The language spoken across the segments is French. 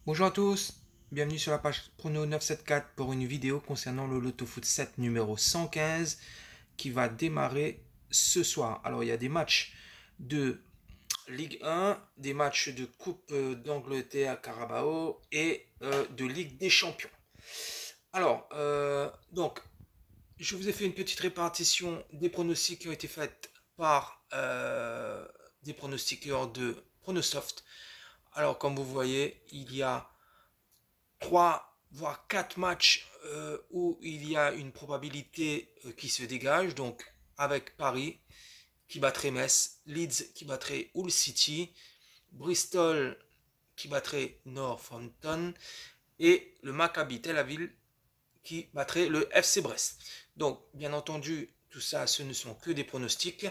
Bonjour à tous, bienvenue sur la page Prono 974 pour une vidéo concernant le Loto Foot 7 numéro 115 qui va démarrer ce soir. Alors il y a des matchs de Ligue 1, des matchs de Coupe d'Angleterre Carabao et de Ligue des Champions. Alors, donc, je vous ai fait une petite répartition des pronostics qui ont été faits par des pronostiqueurs de Pronosoft. Alors, comme vous voyez, il y a 3 voire 4 matchs où il y a une probabilité qui se dégage. Donc avec Paris qui battrait Metz, Leeds qui battrait Hull City, Bristol qui battrait Northampton et le Maccabi Tel Aviv qui battrait le FC Brest. Donc bien entendu, tout ça, ce ne sont que des pronostics.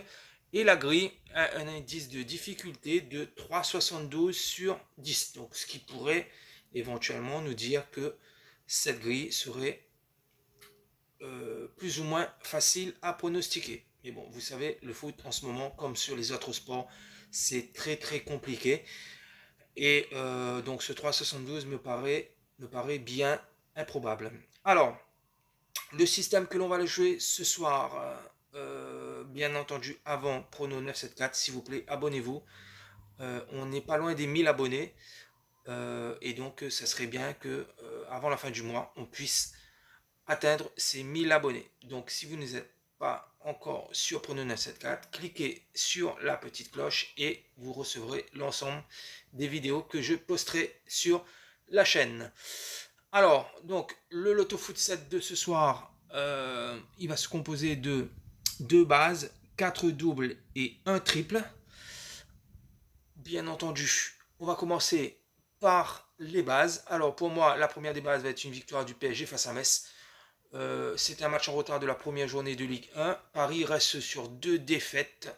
Et la grille a un indice de difficulté de 3,72 sur 10. Donc ce qui pourrait éventuellement nous dire que cette grille serait plus ou moins facile à pronostiquer. Mais bon, vous savez, le foot en ce moment, comme sur les autres sports, c'est très très compliqué. Et donc ce 3,72 me paraît bien improbable. Alors, le système que l'on va le jouer ce soir, bien entendu, avant Prono 974, s'il vous plaît, abonnez-vous. On n'est pas loin des 1000 abonnés. Et donc, ça serait bien que avant la fin du mois, on puisse atteindre ces 1000 abonnés. Donc, si vous n'êtes pas encore sur Prono 974, cliquez sur la petite cloche et vous recevrez l'ensemble des vidéos que je posterai sur la chaîne. Alors, donc, le Loto Foot 7 de ce soir, il va se composer de 2 bases, 4 doubles et un triple. Bien entendu, on va commencer par les bases. Alors, pour moi, la première des bases va être une victoire du PSG face à Metz. C'est un match en retard de la première journée de Ligue 1. Paris reste sur 2 défaites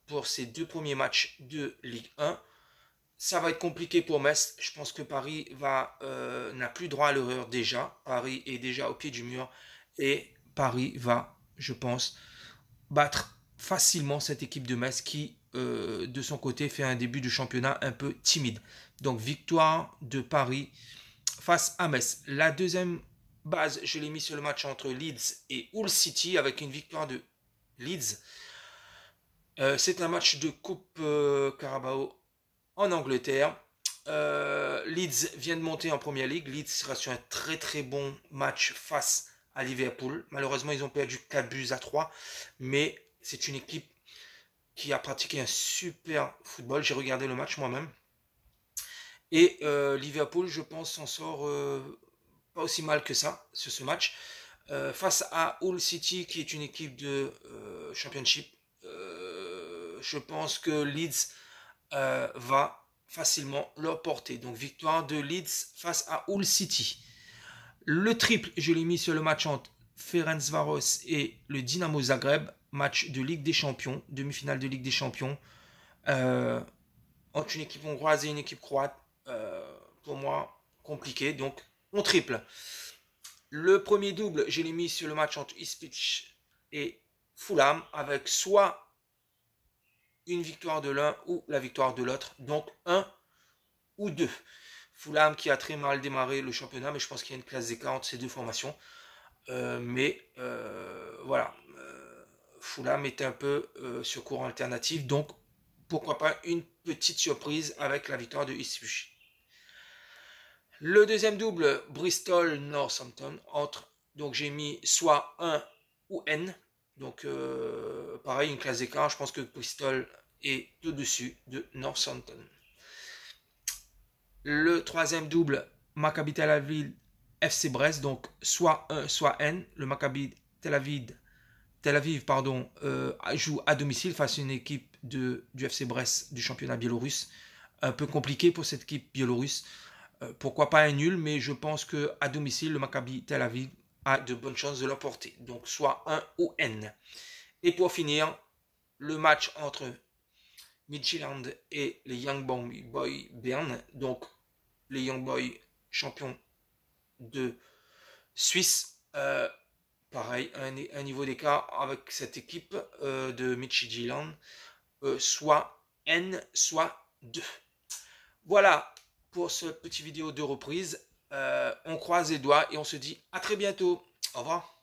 pour ses 2 premiers matchs de Ligue 1. Ça va être compliqué pour Metz. Je pense que Paris n'a plus droit à l'erreur déjà. Paris est déjà au pied du mur. Et Paris va, je pense, battre facilement cette équipe de Metz qui, de son côté, fait un début de championnat un peu timide. Donc victoire de Paris face à Metz. La deuxième base, je l'ai mis sur le match entre Leeds et Hull City avec une victoire de Leeds. C'est un match de Coupe Carabao en Angleterre. Leeds vient de monter en Première Ligue. Leeds sera sur un très très bon match face à Liverpool. Malheureusement, ils ont perdu 4 buts à 3. Mais c'est une équipe qui a pratiqué un super football. J'ai regardé le match moi-même. Et Liverpool, je pense, s'en sort pas aussi mal que ça sur ce match. Face à Hull City, qui est une équipe de Championship, je pense que Leeds va facilement leur porter. Donc victoire de Leeds face à Hull City. Le triple, je l'ai mis sur le match entre Ferencváros et le Dynamo Zagreb, match de Ligue des Champions, demi-finale de Ligue des Champions, euh, entre une équipe hongroise et une équipe croate. Pour moi, compliqué. Donc, on triple. Le premier double, je l'ai mis sur le match entre Ipswich et Fulham, avec soit une victoire de l'un ou la victoire de l'autre. Donc, un ou deux. Fulham qui a très mal démarré le championnat, mais je pense qu'il y a une classe d'écart entre ces deux formations. Voilà, Fulham est un peu sur courant alternatif, donc pourquoi pas une petite surprise avec la victoire de Ipswich. Le deuxième double, Bristol-Northampton, donc j'ai mis soit 1 ou N, donc pareil, une classe d'écart, je pense que Bristol est au-dessus de Northampton. Le troisième double, Maccabi Tel Aviv FC Brest, donc soit 1, soit N. Le Maccabi Tel Aviv joue à domicile face à une équipe du FC Brest du championnat biélorusse. Un peu compliqué pour cette équipe biélorusse. Pourquoi pas un nul, mais je pense qu'à domicile, le Maccabi Tel Aviv a de bonnes chances de l'emporter. Donc soit 1 ou N. Et pour finir, le match entre Midtjylland et les Young Boys Bern. Donc les Young Boys champions de Suisse. Pareil, un niveau d'écart avec cette équipe de Midtjylland, soit N, soit 2. Voilà pour cette petite vidéo de reprise. On croise les doigts et on se dit à très bientôt. Au revoir.